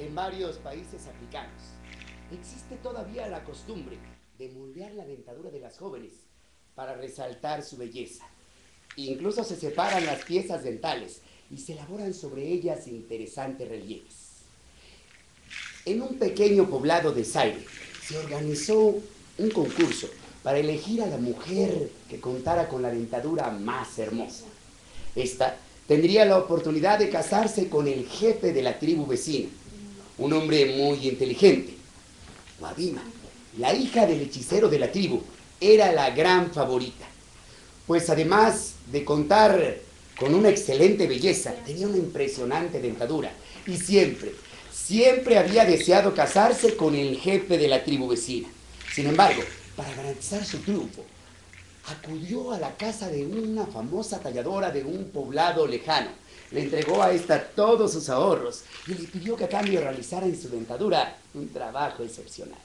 En varios países africanos existe todavía la costumbre de moldear la dentadura de las jóvenes para resaltar su belleza. Incluso se separan las piezas dentales y se elaboran sobre ellas interesantes relieves. En un pequeño poblado de Zaire se organizó un concurso para elegir a la mujer que contara con la dentadura más hermosa. Esta tendría la oportunidad de casarse con el jefe de la tribu vecina, un hombre muy inteligente. Guabima, la hija del hechicero de la tribu, era la gran favorita, pues además de contar con una excelente belleza, tenía una impresionante dentadura y siempre había deseado casarse con el jefe de la tribu vecina. Sin embargo, para garantizar su triunfo, acudió a la casa de una famosa talladora de un poblado lejano. Le entregó a esta todos sus ahorros y le pidió que a cambio realizara en su dentadura un trabajo excepcional.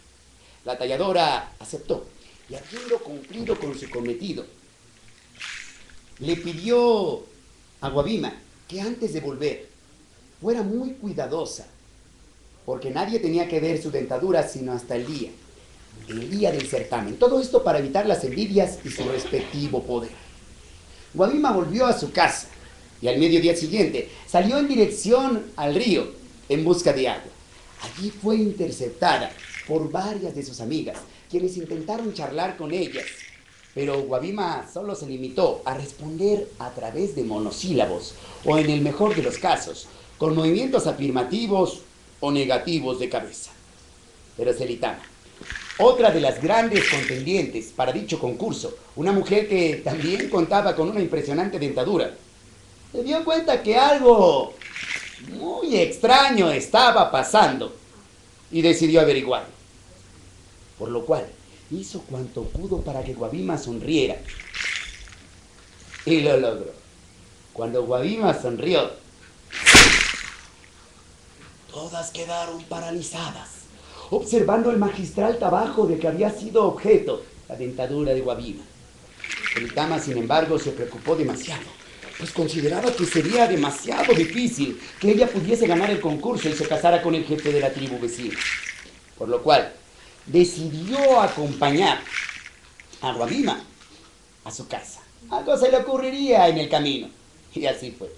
La talladora aceptó y, habiendo cumplido con su cometido, le pidió a Guabima que antes de volver fuera muy cuidadosa, porque nadie tenía que ver su dentadura sino hasta el día del certamen. Todo esto para evitar las envidias y su respectivo poder. Guabima volvió a su casa y al mediodía siguiente salió en dirección al río en busca de agua. Allí fue interceptada por varias de sus amigas, quienes intentaron charlar con ellas, pero Guabima solo se limitó a responder a través de monosílabos, o en el mejor de los casos, con movimientos afirmativos o negativos de cabeza. Pero Selitama, otra de las grandes contendientes para dicho concurso, una mujer que también contaba con una impresionante dentadura, se dio cuenta que algo muy extraño estaba pasando y decidió averiguarlo. Por lo cual hizo cuanto pudo para que Guabima sonriera. Y lo logró. Cuando Guabima sonrió, todas quedaron paralizadas, observando el magistral trabajo de que había sido objeto la dentadura de Guabima. Selitama, sin embargo, se preocupó demasiado, pues consideraba que sería demasiado difícil que ella pudiese ganar el concurso y se casara con el jefe de la tribu vecina. Por lo cual, decidió acompañar a Guabima a su casa. Algo se le ocurriría en el camino. Y así fue.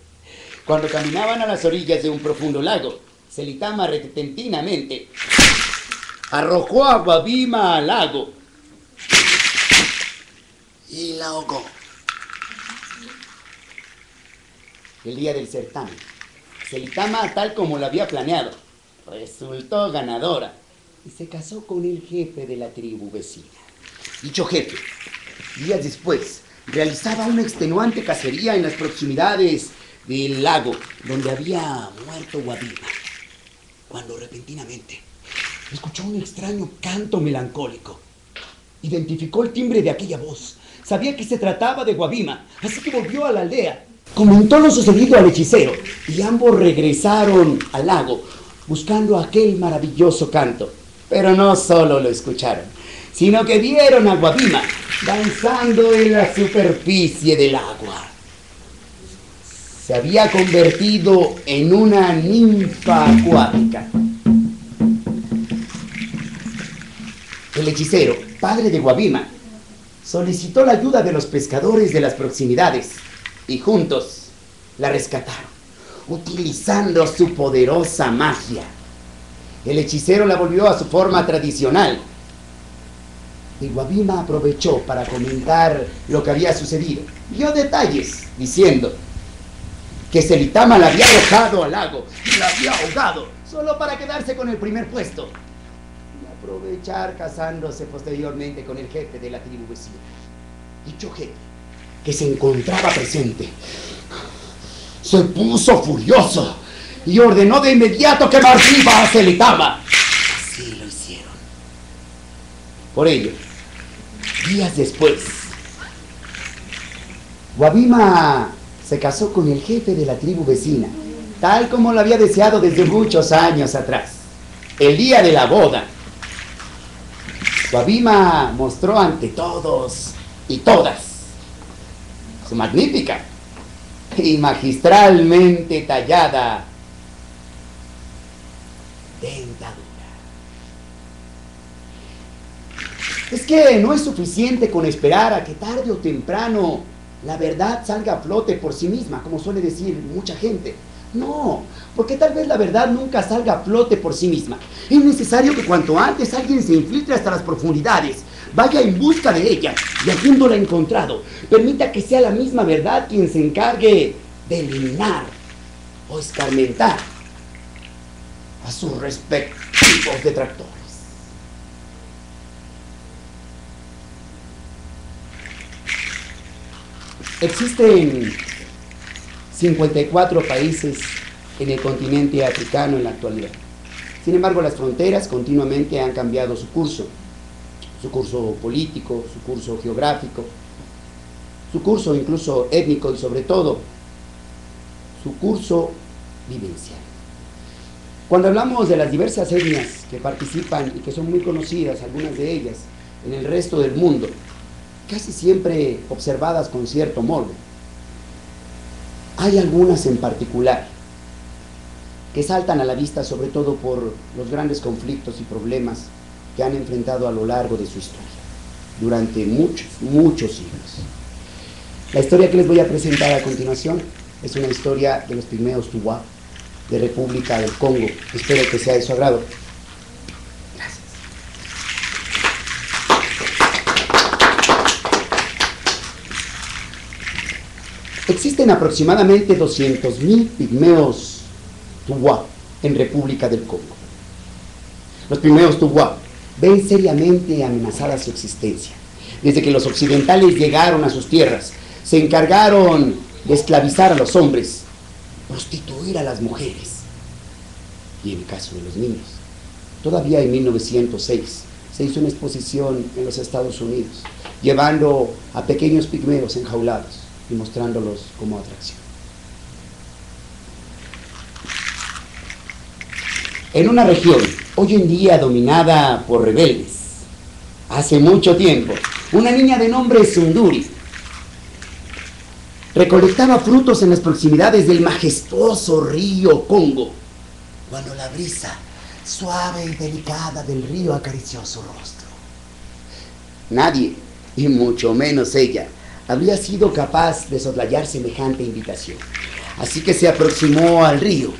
Cuando caminaban a las orillas de un profundo lago, Selitama repentinamente arrojó a Guabima al lago y la ahogó. El día del certamen, Selitama, tal como lo había planeado, resultó ganadora y se casó con el jefe de la tribu vecina. Dicho jefe, días después, realizaba una extenuante cacería en las proximidades del lago donde había muerto Guabima, cuando repentinamente escuchó un extraño canto melancólico. Identificó el timbre de aquella voz. Sabía que se trataba de Guabima, así que volvió a la aldea. Comentó lo sucedido al hechicero y ambos regresaron al lago buscando aquel maravilloso canto. Pero no solo lo escucharon, sino que vieron a Guabima danzando en la superficie del agua. Se había convertido en una ninfa acuática. El hechicero, padre de Guabima, solicitó la ayuda de los pescadores de las proximidades y juntos la rescataron, utilizando su poderosa magia. El hechicero la volvió a su forma tradicional y Guabima aprovechó para comentar lo que había sucedido. Dio detalles diciendo que Selitama la había arrojado al lago y la había ahogado solo para quedarse con el primer puesto y aprovechar casándose posteriormente con el jefe de la tribu vecina. Dicho jefe, que se encontraba presente, se puso furioso y ordenó de inmediato quemar viva a Selitama. Así lo hicieron. Por ello, días después, Guabima se casó con el jefe de la tribu vecina, tal como lo había deseado desde muchos años atrás. El día de la boda, Guabima mostró ante todos y todas su magnífica y magistralmente tallada Es que no es suficiente con esperar a que tarde o temprano la verdad salga a flote por sí misma, como suele decir mucha gente. No, porque tal vez la verdad nunca salga a flote por sí misma. Es necesario que cuanto antes alguien se infiltre hasta las profundidades, vaya en busca de ella y habiéndola encontrado, permita que sea la misma verdad quien se encargue de eliminar o escarmentar a sus respectivos detractores. Existen 54 países en el continente africano en la actualidad. Sin embargo, las fronteras continuamente han cambiado su curso político, su curso geográfico, su curso incluso étnico y sobre todo su curso vivencial. Cuando hablamos de las diversas etnias que participan y que son muy conocidas, algunas de ellas, en el resto del mundo, casi siempre observadas con cierto morbo, hay algunas en particular que saltan a la vista sobre todo por los grandes conflictos y problemas que han enfrentado a lo largo de su historia, durante muchos siglos. La historia que les voy a presentar a continuación es una historia de los pigmeos Tuwa, de República del Congo. Espero que sea de su agrado. Gracias. Existen aproximadamente 200.000 pigmeos Tuwa en República del Congo. Los pigmeos Tuwa ven seriamente amenazada su existencia. Desde que los occidentales llegaron a sus tierras, se encargaron de esclavizar a los hombres, prostituir a las mujeres y en el caso de los niños. Todavía en 1906 se hizo una exposición en los Estados Unidos, llevando a pequeños pigmeos enjaulados y mostrándolos como atracción. En una región hoy en día dominada por rebeldes, hace mucho tiempo, una niña de nombre Sunduri recolectaba frutos en las proximidades del majestuoso río Congo, cuando la brisa suave y delicada del río acarició su rostro. Nadie, y mucho menos ella, había sido capaz de soslayar semejante invitación. Así que se aproximó al río,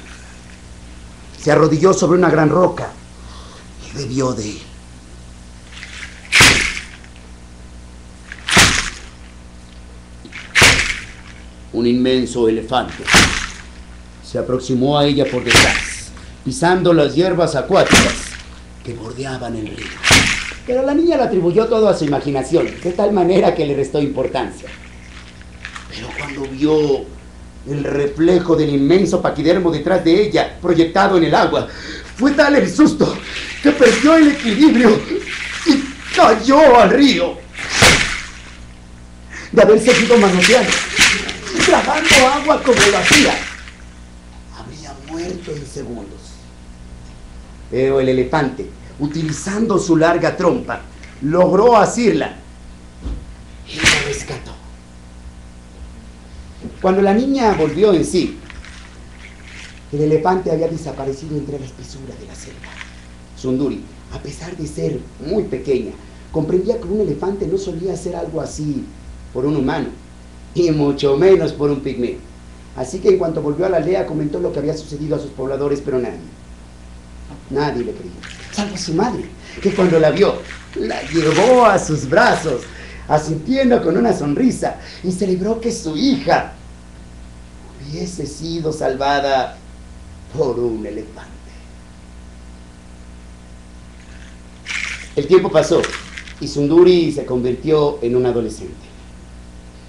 se arrodilló sobre una gran roca y bebió de él. Un inmenso elefante se aproximó a ella por detrás, pisando las hierbas acuáticas que bordeaban el río. Pero la niña lo atribuyó todo a su imaginación, de tal manera que le restó importancia. Pero cuando vio el reflejo del inmenso paquidermo detrás de ella, proyectado en el agua, fue tal el susto que perdió el equilibrio y cayó al río. De haber seguido manoteando, tragando agua como lo hacía, habría muerto en segundos. Pero el elefante, utilizando su larga trompa, logró asirla y la rescató. Cuando la niña volvió en sí, el elefante había desaparecido entre la espesura de la selva. Sunduri, a pesar de ser muy pequeña, comprendía que un elefante no solía hacer algo así por un humano, y mucho menos por un pigmeo. Así que en cuanto volvió a la aldea comentó lo que había sucedido a sus pobladores, pero nadie le creyó, salvo su madre, que cuando la vio, la llevó a sus brazos, asintiendo con una sonrisa, y celebró que su hija hubiese sido salvada por un elefante. El tiempo pasó y Sunduri se convirtió en un adolescente.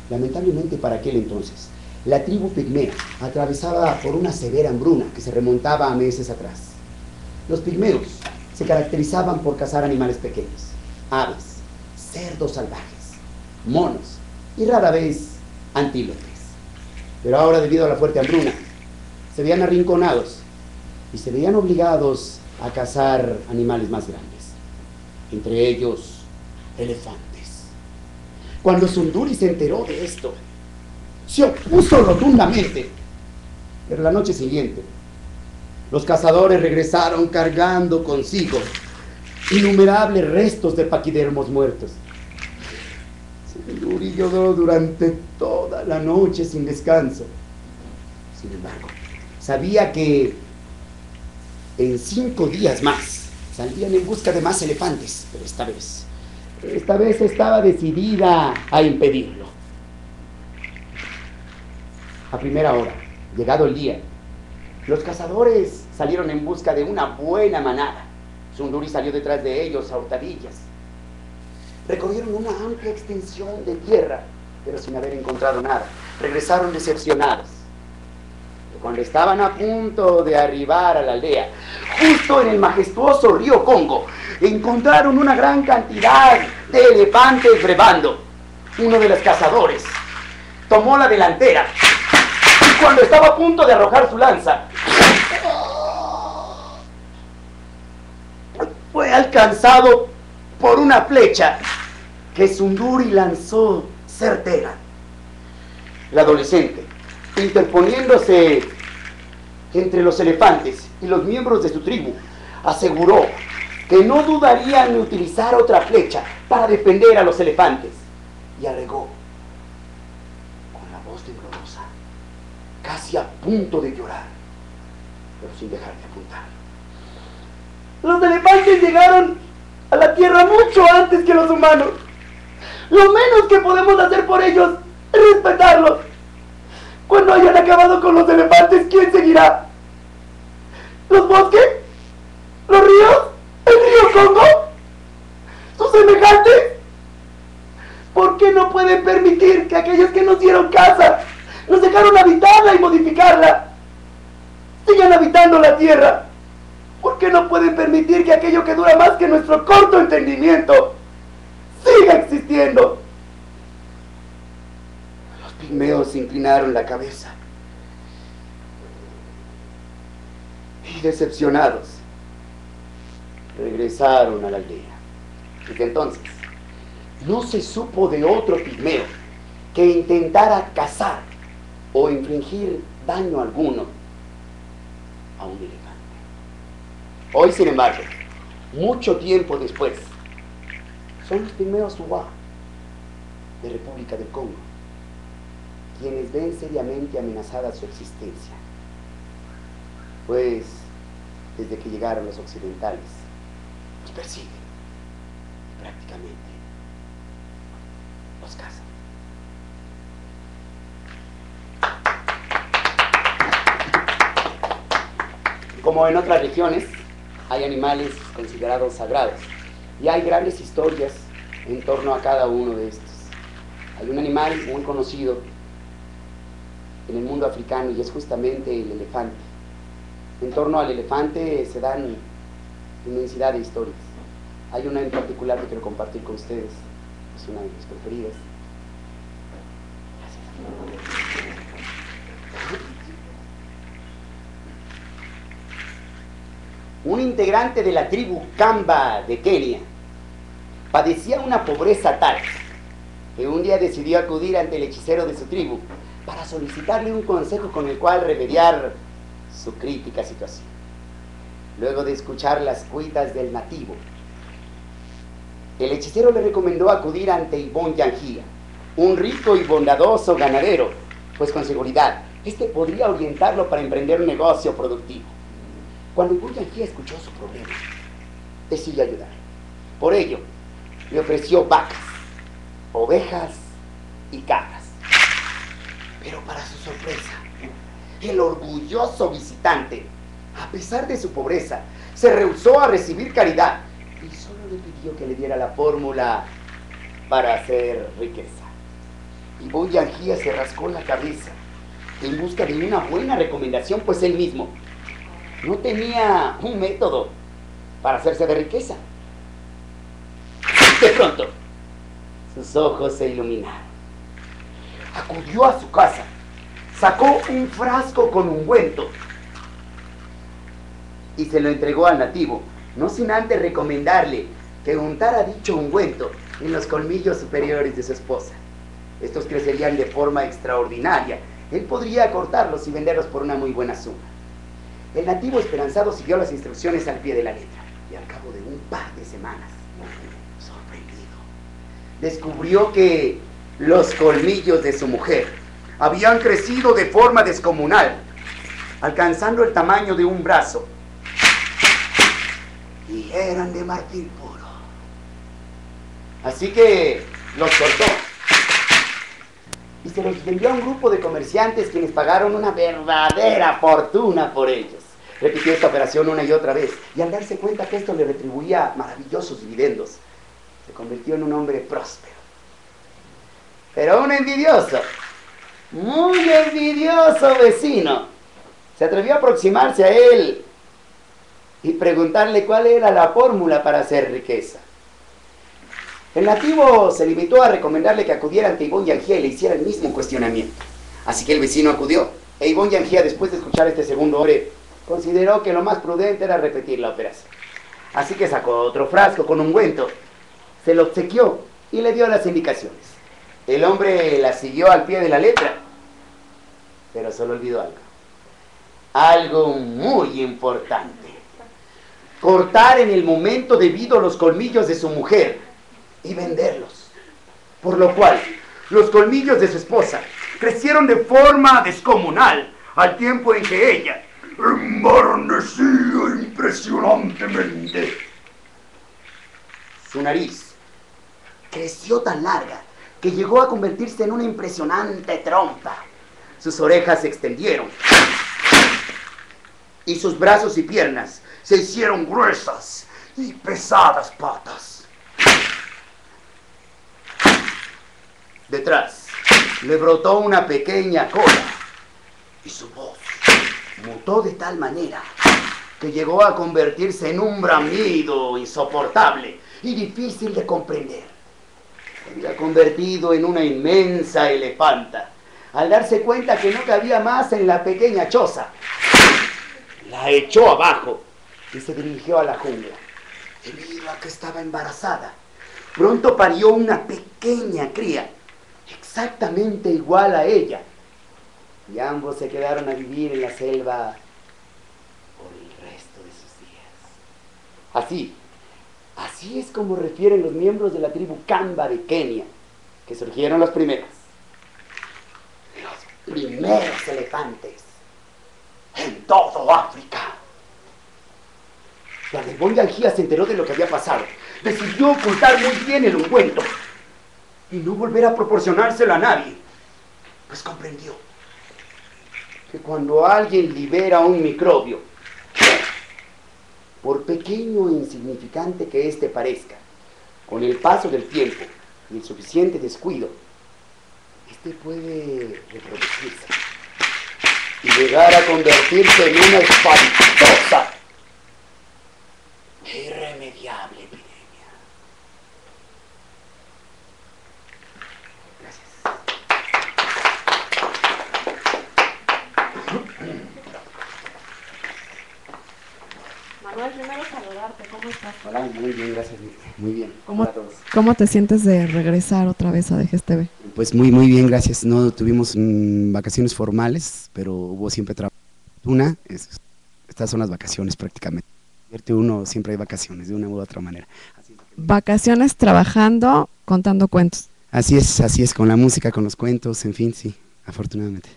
Lamentablemente para aquel entonces, la tribu pigmea atravesaba por una severa hambruna que se remontaba a meses atrás. Los pigmeos se caracterizaban por cazar animales pequeños, aves, cerdos salvajes, monos y rara vez antílopes. Pero ahora, debido a la fuerte hambruna, se veían arrinconados y se veían obligados a cazar animales más grandes, entre ellos elefantes. Cuando Sunduri se enteró de esto, se opuso rotundamente. Pero la noche siguiente, los cazadores regresaron cargando consigo innumerables restos de paquidermos muertos. Sunduri lloró durante toda la noche sin descanso. Sin embargo, sabía que en 5 días más saldrían en busca de más elefantes, pero esta vez estaba decidida a impedirlo. A primera hora, llegado el día, los cazadores salieron en busca de una buena manada. Sunduri salió detrás de ellos a hurtadillas. Recorrieron una amplia extensión de tierra, pero sin haber encontrado nada. Regresaron decepcionados. Cuando estaban a punto de arribar a la aldea, justo en el majestuoso río Congo, encontraron una gran cantidad de elefantes brebando. Uno de los cazadores tomó la delantera y cuando estaba a punto de arrojar su lanza, fue alcanzado por una flecha que Sunduri lanzó certera. La adolescente, interponiéndose entre los elefantes y los miembros de su tribu, aseguró que no dudaría en utilizar otra flecha para defender a los elefantes, y agregó con la voz temblorosa, casi a punto de llorar, pero sin dejar de apuntar: los elefantes llegaron a la tierra mucho antes que los humanos. Lo menos que podemos hacer por ellos es respetarlos. Cuando hayan acabado con los elefantes, ¿quién seguirá? ¿Los bosques? ¿Los ríos? ¿El río Congo? ¿Sus semejantes? ¿Por qué no pueden permitir que aquellos que nos dieron casa, nos dejaron habitarla y modificarla, sigan habitando la tierra? ¿Por qué no pueden permitir que aquello que dura más que nuestro corto entendimiento siga existiendo? Los pigmeos inclinaron la cabeza y, decepcionados, regresaron a la aldea. Desde entonces no se supo de otro pigmeo que intentara cazar o infligir daño alguno a un elefante. Hoy, sin embargo, mucho tiempo después, son los pigmeos Uwa de República del Congo quienes ven seriamente amenazada su existencia, pues desde que llegaron los occidentales los persiguen y prácticamente los cazan. Como en otras regiones, hay animales considerados sagrados y hay grandes historias en torno a cada uno de estos. Hay un animal muy conocido en el mundo africano y es justamente el elefante. En torno al elefante se dan inmensidad de historias. Hay una en particular que quiero compartir con ustedes, es una de mis preferidas. Un integrante de la tribu Kamba de Kenia padecía una pobreza tal que un día decidió acudir ante el hechicero de su tribu para solicitarle un consejo con el cual remediar su crítica situación. Luego de escuchar las cuitas del nativo, el hechicero le recomendó acudir ante Ibon Yangia, un rico y bondadoso ganadero, pues con seguridad este podría orientarlo para emprender un negocio productivo. Cuando Ibon Yangia escuchó su problema, decidió ayudar. Por ello, le ofreció vacas, ovejas y cabras. Pero para su sorpresa, el orgulloso visitante, a pesar de su pobreza, se rehusó a recibir caridad y solo le pidió que le diera la fórmula para hacer riqueza. Ibon Yangia se rascó la cabeza en busca de una buena recomendación, pues él mismo no tenía un método para hacerse de riqueza. De pronto, sus ojos se iluminaron. Acudió a su casa, sacó un frasco con ungüento y se lo entregó al nativo, no sin antes recomendarle que untara dicho ungüento en los colmillos superiores de su esposa. Estos crecerían de forma extraordinaria. Él podría cortarlos y venderlos por una muy buena suma. El nativo esperanzado siguió las instrucciones al pie de la letra. Y al cabo de un par de semanas, sorprendido, descubrió que los colmillos de su mujer habían crecido de forma descomunal, alcanzando el tamaño de un brazo, y eran de marfil puro. Así que los cortó y se los vendió a un grupo de comerciantes, quienes pagaron una verdadera fortuna por ellos. Repitió esta operación una y otra vez, y al darse cuenta que esto le retribuía maravillosos dividendos, se convirtió en un hombre próspero. Pero un envidioso, muy envidioso vecino, se atrevió a aproximarse a él y preguntarle cuál era la fórmula para hacer riqueza. El nativo se limitó a recomendarle que acudiera ante Ibón Yangía y le hiciera el mismo cuestionamiento. Así que el vecino acudió, e Ibón Yangía, después de escuchar este segundo hombre, consideró que lo más prudente era repetir la operación. Así que sacó otro frasco con ungüento, se lo obsequió y le dio las indicaciones. El hombre la siguió al pie de la letra, pero solo olvidó algo muy importante: cortar en el momento debido los colmillos de su mujer y venderlos. Por lo cual, los colmillos de su esposa crecieron de forma descomunal, al tiempo en que ella embarnecía impresionantemente. Su nariz creció tan larga que llegó a convertirse en una impresionante trompa. Sus orejas se extendieron y sus brazos y piernas se hicieron gruesas y pesadas patas. Detrás le brotó una pequeña cola y su voz mutó de tal manera que llegó a convertirse en un bramido insoportable y difícil de comprender. Se había convertido en una inmensa elefanta. Al darse cuenta que no cabía más en la pequeña choza, la echó abajo y se dirigió a la jungla. Debido a que estaba embarazada, pronto parió una pequeña cría, exactamente igual a ella, y ambos se quedaron a vivir en la selva por el resto de sus días. Así es como refieren los miembros de la tribu Kamba de Kenia, que surgieron los primeros elefantes en todo África. Cuando Ibón Yangía se enteró de lo que había pasado, decidió ocultar muy bien el ungüento y no volver a proporcionárselo a nadie, pues comprendió que cuando alguien libera un microbio, por pequeño e insignificante que éste parezca, con el paso del tiempo y el suficiente descuido, este puede reproducirse y llegar a convertirse en una espantosa e irremediable epidemia. Gracias. Manuel, primero saludarte, ¿cómo estás? Hola, muy bien, gracias, muy bien. ¿Cómo, Hola a todos. ¿Cómo te sientes de regresar otra vez a Dejes TV? Pues muy bien, gracias. No tuvimos vacaciones formales, pero hubo siempre trabajo. Estas son las vacaciones prácticamente. Uno siempre hay vacaciones de una u otra manera. Vacaciones trabajando, contando cuentos. Así es, con la música, con los cuentos, en fin, sí, afortunadamente.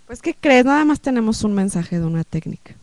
Pues, ¿qué crees? Nada más tenemos un mensaje de una técnica.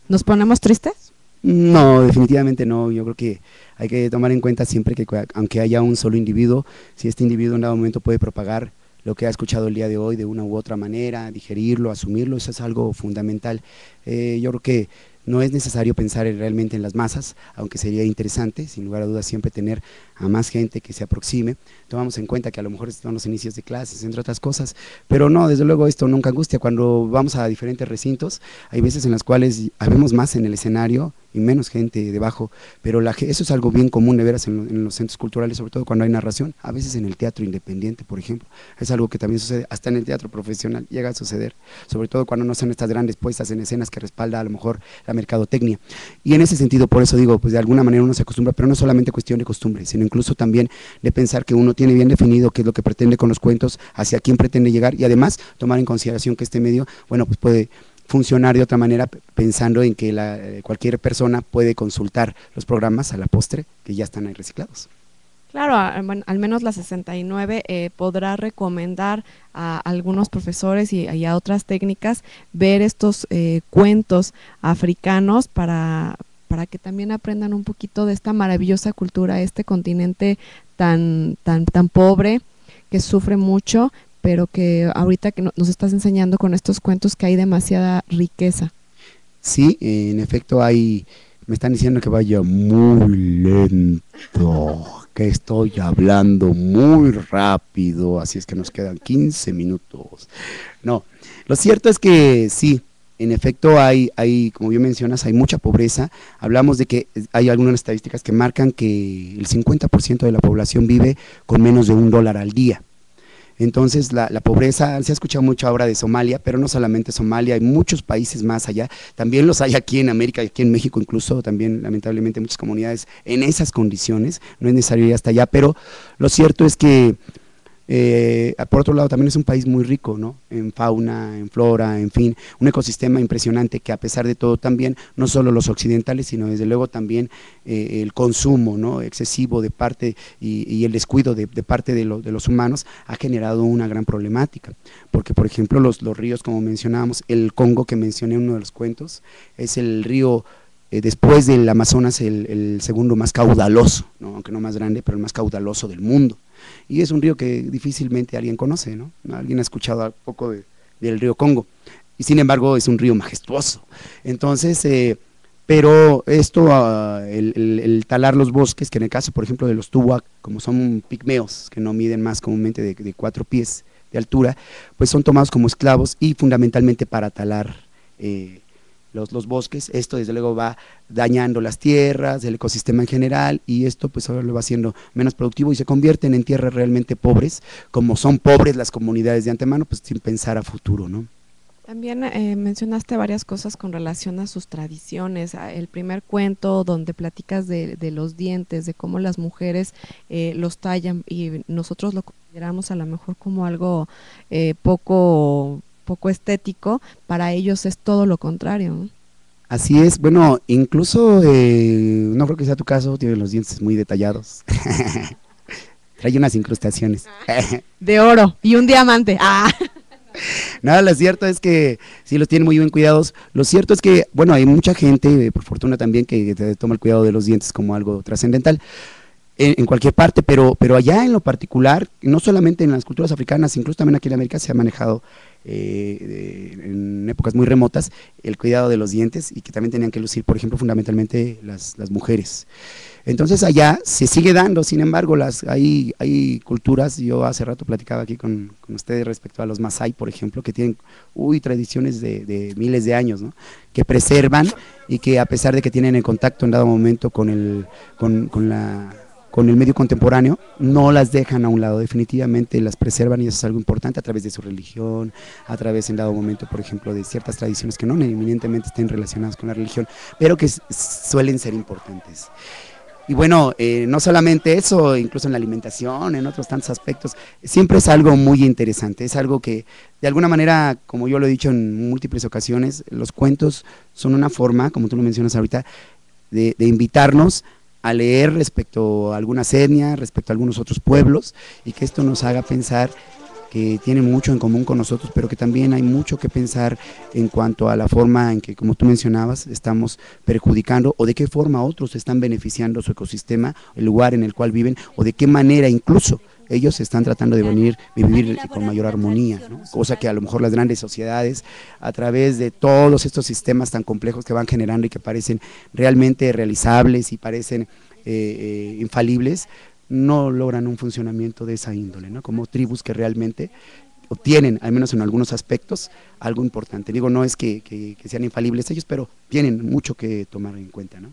¿Nos ponemos tristes? No, definitivamente no. Yo creo que hay que tomar en cuenta siempre que aunque haya un solo individuo, si este individuo en dado momento puede propagar lo que ha escuchado el día de hoy de una u otra manera, digerirlo, asumirlo, eso es algo fundamental. Yo creo que no es necesario pensar realmente en las masas, aunque sería interesante, sin lugar a dudas, siempre tener a más gente que se aproxime. Tomamos en cuenta que a lo mejor están los inicios de clases, entre otras cosas, pero no, desde luego esto nunca angustia. Cuando vamos a diferentes recintos, hay veces en las cuales habemos más en el escenario y menos gente debajo, pero eso es algo bien común de veras en los centros culturales, sobre todo cuando hay narración, a veces en el teatro independiente, por ejemplo, es algo que también sucede, hasta en el teatro profesional llega a suceder, sobre todo cuando no son estas grandes puestas en escenas que respalda a lo mejor la mercadotecnia, y en ese sentido, por eso digo, pues de alguna manera uno se acostumbra, pero no es solamente cuestión de costumbre, sino incluso también de pensar que uno tiene bien definido qué es lo que pretende con los cuentos, hacia quién pretende llegar, y además tomar en consideración que este medio, bueno, pues puede funcionar de otra manera, pensando en que cualquier persona puede consultar los programas a la postre que ya están ahí reciclados. Claro, bueno, al menos la 69 podrá recomendar a algunos profesores y a otras técnicas ver estos cuentos africanos para que también aprendan un poquito de esta maravillosa cultura, este continente tan pobre, que sufre mucho, pero que ahorita que nos estás enseñando con estos cuentos que hay demasiada riqueza. Sí, en efecto me están diciendo que vaya muy lento, que estoy hablando muy rápido, así es que nos quedan 15 minutos. No, lo cierto es que sí, en efecto como bien mencionas, hay mucha pobreza. Hablamos de que hay algunas estadísticas que marcan que el 50% de la población vive con menos de $1 al día. Entonces la pobreza, se ha escuchado mucho ahora de Somalia, pero no solamente Somalia, hay muchos países más allá, también los hay aquí en América, aquí en México incluso, también lamentablemente muchas comunidades en esas condiciones, no es necesario ir hasta allá, pero lo cierto es que por otro lado también es un país muy rico, ¿no? En fauna, en flora, en fin, un ecosistema impresionante que a pesar de todo también, no solo los occidentales, sino desde luego también el consumo, ¿no? Excesivo de parte y el descuido de parte de los humanos ha generado una gran problemática, porque por ejemplo los ríos, como mencionábamos, el Congo que mencioné en uno de los cuentos, es el río después del Amazonas el segundo más caudaloso, ¿no? Aunque no más grande, pero el más caudaloso del mundo. Y es un río que difícilmente alguien conoce, ¿no? Alguien ha escuchado un poco del río Congo, y sin embargo es un río majestuoso. Entonces, pero esto, el talar los bosques, que en el caso, por ejemplo, de los Tuwak, como son pigmeos, que no miden más comúnmente de 4 pies de altura, pues son tomados como esclavos y fundamentalmente para talar los bosques. Esto desde luego va dañando las tierras, el ecosistema en general, y esto pues ahora lo va haciendo menos productivo y se convierten en tierras realmente pobres, como son pobres las comunidades de antemano, pues sin pensar a futuro, ¿no? También mencionaste varias cosas con relación a sus tradiciones. El primer cuento donde platicas de los dientes, de cómo las mujeres los tallan y nosotros lo consideramos a lo mejor como algo poco estético, para ellos es todo lo contrario, ¿no? Así es, bueno, incluso, no creo que sea tu caso, tiene los dientes muy detallados. Trae unas incrustaciones. De oro y un diamante. ¡Ah! Nada, lo cierto es que sí los tienen muy bien cuidados. Lo cierto es que, bueno, hay mucha gente, por fortuna también, que toma el cuidado de los dientes como algo trascendental en cualquier parte, pero allá en lo particular, no solamente en las culturas africanas, incluso también aquí en América se ha manejado en épocas muy remotas el cuidado de los dientes, y que también tenían que lucir, por ejemplo, fundamentalmente las mujeres. Entonces allá se sigue dando, sin embargo, hay culturas. Yo hace rato platicaba aquí con ustedes respecto a los Masái, por ejemplo, que tienen tradiciones de miles de años, ¿no? Que preservan, y que a pesar de que tienen el contacto en dado momento con el medio contemporáneo, no las dejan a un lado, definitivamente las preservan, y eso es algo importante a través de su religión, a través en dado momento, por ejemplo, de ciertas tradiciones que no eminentemente estén relacionadas con la religión, pero que suelen ser importantes. Y bueno, no solamente eso, incluso en la alimentación, en otros tantos aspectos, siempre es algo muy interesante, es algo que de alguna manera, como yo lo he dicho en múltiples ocasiones, los cuentos son una forma, como tú lo mencionas ahorita, de invitarnos a leer respecto a algunas etnias, respecto a algunos otros pueblos, y que esto nos haga pensar que tienen mucho en común con nosotros, pero que también hay mucho que pensar en cuanto a la forma en que, como tú mencionabas, estamos perjudicando, o de qué forma otros están beneficiando su ecosistema, el lugar en el cual viven, o de qué manera incluso ellos están tratando de vivir con mayor armonía, ¿no? Cosa que a lo mejor las grandes sociedades, a través de todos estos sistemas tan complejos que van generando y que parecen realmente realizables y parecen infalibles, no logran un funcionamiento de esa índole, ¿no? Como tribus que realmente obtienen, al menos en algunos aspectos, algo importante. Digo, no es que sean infalibles ellos, pero tienen mucho que tomar en cuenta, ¿no?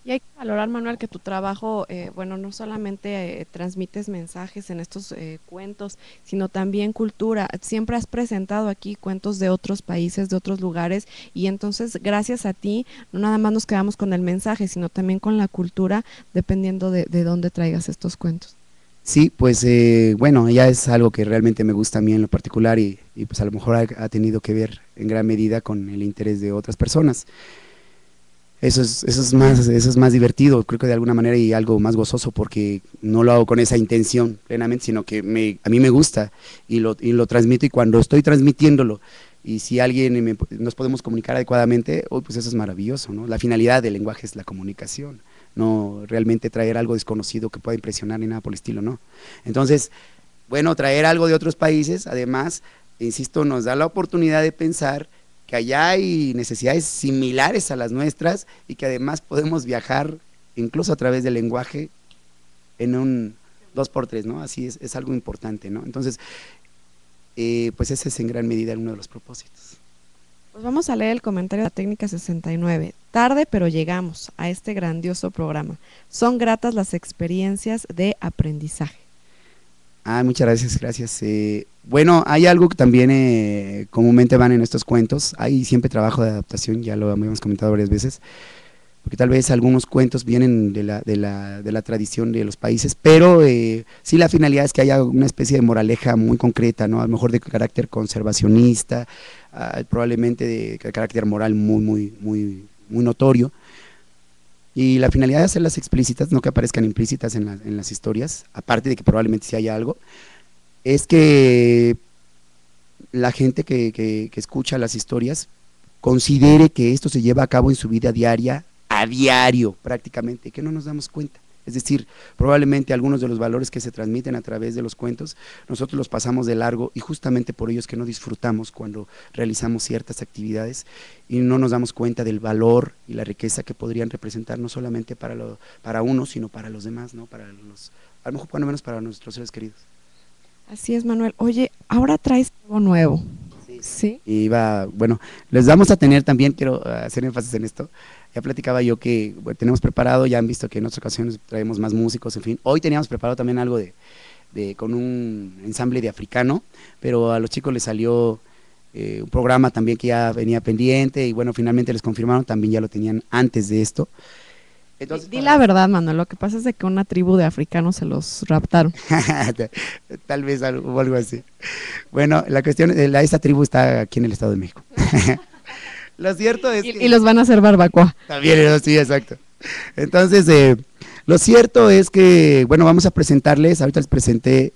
Y hay que valorar, Manuel, que tu trabajo, bueno, no solamente transmites mensajes en estos cuentos, sino también cultura. Siempre has presentado aquí cuentos de otros países, de otros lugares, y entonces gracias a ti, no nada más nos quedamos con el mensaje, sino también con la cultura, dependiendo de dónde traigas estos cuentos. Sí, pues bueno, ya es algo que realmente me gusta a mí en lo particular y pues a lo mejor ha tenido que ver en gran medida con el interés de otras personas. Eso es más divertido, creo que de alguna manera y algo más gozoso porque no lo hago con esa intención plenamente, sino que a mí me gusta y lo transmito y cuando estoy transmitiéndolo y si alguien nos podemos comunicar adecuadamente, oh, pues eso es maravilloso, ¿no? La finalidad del lenguaje es la comunicación, no realmente traer algo desconocido que pueda impresionar ni nada por el estilo, ¿no? Entonces, bueno, traer algo de otros países, además, insisto, nos da la oportunidad de pensar que allá hay necesidades similares a las nuestras y que además podemos viajar incluso a través del lenguaje en un 2x3, ¿no? Así es algo importante, ¿no? Entonces, pues ese es en gran medida uno de los propósitos. Pues vamos a leer el comentario de la técnica 69. Tarde, pero llegamos a este grandioso programa. Son gratas las experiencias de aprendizaje. Muchas gracias, gracias. Bueno, hay algo que también comúnmente van en estos cuentos, hay siempre trabajo de adaptación, ya lo habíamos comentado varias veces, porque tal vez algunos cuentos vienen de la tradición de los países, pero sí la finalidad es que haya una especie de moraleja muy concreta, ¿no? A lo mejor de carácter conservacionista, probablemente de carácter moral muy notorio, y la finalidad de hacerlas explícitas, no que aparezcan implícitas en las historias, aparte de que probablemente sí haya algo, es que la gente que escucha las historias considere que esto se lleva a cabo en su vida diaria, a diario prácticamente, que no nos damos cuenta. Es decir, probablemente algunos de los valores que se transmiten a través de los cuentos, nosotros los pasamos de largo y justamente por ello es que no disfrutamos cuando realizamos ciertas actividades y no nos damos cuenta del valor y la riqueza que podrían representar no solamente para uno, sino para los demás, ¿no? Para a lo mejor cuando menos para nuestros seres queridos. Así es, Manuel. Oye, ahora traes algo nuevo. Sí. ¿Sí? Y bueno, les vamos a tener también, quiero hacer énfasis en esto, ya platicaba yo que bueno, tenemos preparado, ya han visto que en otras ocasiones traemos más músicos, en fin, hoy teníamos preparado también algo con un ensamble de africano, pero a los chicos les salió un programa también que ya venía pendiente y bueno, finalmente les confirmaron, también ya lo tenían antes de esto. Entonces, di la verdad, Manuel, lo que pasa es de que una tribu de africanos se los raptaron. Tal vez algo, algo así. Bueno, la cuestión, esta tribu está aquí en el Estado de México. Lo cierto es que... Y los van a hacer barbacoa. También, sí, exacto. Entonces, lo cierto es que, bueno, vamos a presentarles, ahorita les presenté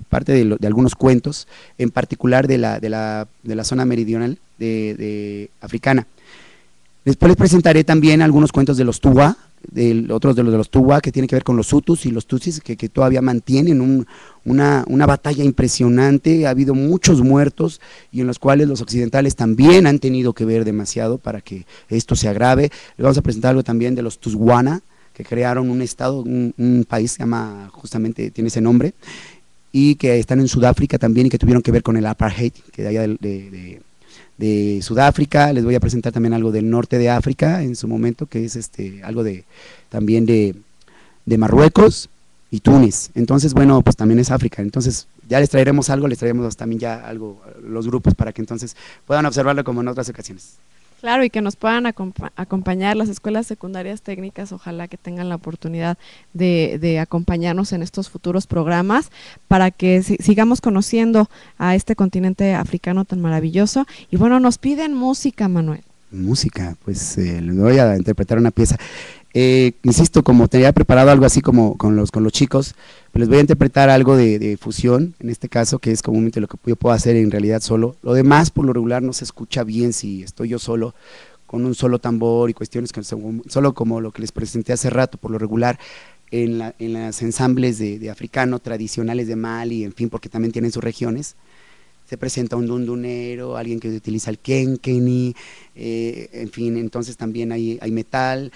parte de algunos cuentos, en particular de la zona meridional de africana. Después les presentaré también algunos cuentos de los Tuwa, otros de los Tuwa que tienen que ver con los Hutus y los Tutsis, que todavía mantienen una batalla impresionante, ha habido muchos muertos y en los cuales los occidentales también han tenido que ver demasiado para que esto se agrave. Les vamos a presentar algo también de los Tuswana, que crearon un estado, un país que se llama, justamente tiene ese nombre, y que están en Sudáfrica también y que tuvieron que ver con el apartheid, que de allá de Sudáfrica. Les voy a presentar también algo del norte de África en su momento, que es algo también de Marruecos y Túnez. Entonces, bueno, pues también es África. Entonces, ya les traeremos algo, les traeremos también ya algo, los grupos, para que entonces puedan observarlo como en otras ocasiones. Claro, y que nos puedan acompañar las escuelas secundarias técnicas, ojalá que tengan la oportunidad de acompañarnos en estos futuros programas para que sigamos conociendo a este continente africano tan maravilloso. Y bueno, nos piden música, Manuel. Música, pues les voy a interpretar una pieza. Insisto, como tenía preparado algo así como con los chicos, pues les voy a interpretar algo de fusión, en este caso, que es comúnmente lo que yo puedo hacer en realidad solo. Lo demás, por lo regular, no se escucha bien si estoy yo solo, con un solo tambor y cuestiones que son solo como lo que les presenté hace rato, por lo regular, en las ensambles de africano tradicionales de Mali, en fin, porque también tienen sus regiones. Se presenta un dundunero, alguien que utiliza el kenkeni, en fin, entonces también hay metal,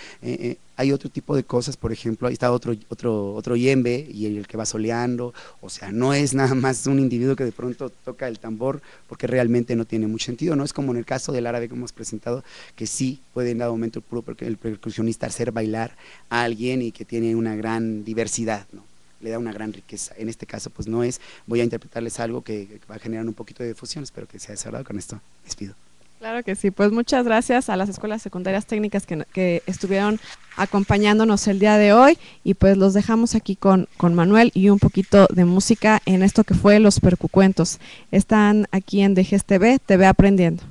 hay otro tipo de cosas, por ejemplo, ahí está otro yembe y el que va soleando, o sea, no es nada más un individuo que de pronto toca el tambor, porque realmente no tiene mucho sentido, no es como en el caso del árabe que hemos presentado, que sí puede en dado momento el percusionista hacer bailar a alguien y que tiene una gran diversidad, ¿no? Le da una gran riqueza. En este caso, pues no es, voy a interpretarles algo que va a generar un poquito de difusión, espero que sea desagradable. Con esto despido. Claro que sí, pues muchas gracias a las escuelas secundarias técnicas que estuvieron acompañándonos el día de hoy y pues los dejamos aquí con Manuel y un poquito de música en esto que fue Los Percucuentos. Están aquí en DGS TV, TV Aprendiendo.